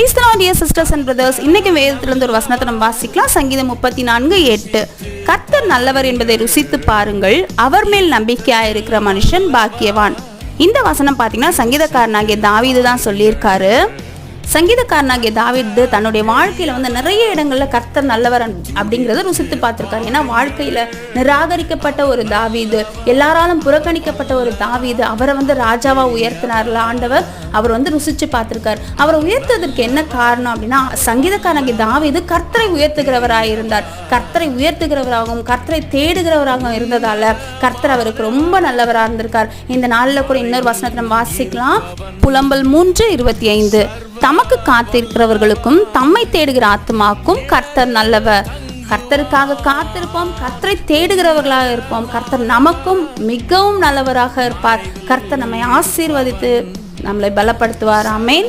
Praise the Lord, dear sisters and brothers. இன்னைக்கு வேதத்திலிருந்து ஒரு வசனத்தை நம்ம வாசிக்கலாம். சங்கீதம் 34:8. கர்த்தர் நல்லவர் என்பதை ருசித்து பாருங்கள், அவர் மேல் நம்பிக்கையாய் இருக்கிற மனுஷன் பாக்கியவான். இந்த வசனம் பார்த்தீங்கன்னா சங்கீதக்காரனாகிய தாவீது தான் சொல்லியிருக்காரு. சங்கீதக்காரனாகிய தாவீது தன்னுடைய வாழ்க்கையில நிறைய இடங்கள்ல கர்த்தர் நல்லவர் அப்படிங்கிறத ருசித்து பார்த்திருக்காரு. ஏன்னா வாழ்க்கையில நிராகரிக்கப்பட்ட ஒரு தாவீது, எல்லாராலும் புறக்கணிக்கப்பட்ட ஒரு தாவீது, அவரை ராஜாவா உயர்த்தினார்ல ஆண்டவர். அவர் ருசிச்சு பார்த்திருக்காரு. அவரை உயர்த்ததற்கு என்ன காரணம் அப்படின்னா, சங்கீதக்காரனாகிய தாவீது கர்த்தரை உயர்த்துகிறவராக இருந்தார். கர்த்தரை உயர்த்துகிறவராகவும் கர்த்தரை தேடுகிறவராகவும் இருந்ததால கர்த்தர் அவருக்கு ரொம்ப நல்லவராக இருந்திருக்கார். இந்த நாளில் கூட இன்னொரு வசனத்தை நம்ம வாசிக்கலாம். புலம்பல் 3:25. தமக்கு காத்திருக்கிறவர்களுக்கும் தம்மை தேடுகிற ஆத்மாக்கும் கர்த்தர் நல்லவர். கர்த்தருக்காக காத்திருப்போம், கர்த்தரை தேடுகிறவர்களாக இருப்போம். கர்த்தர் நமக்கும் மிகவும் நல்லவராக இருப்பார். கர்த்தர் நம்மை ஆசீர்வதித்து நம்மளை பலப்படுத்துவார். ஆமென்.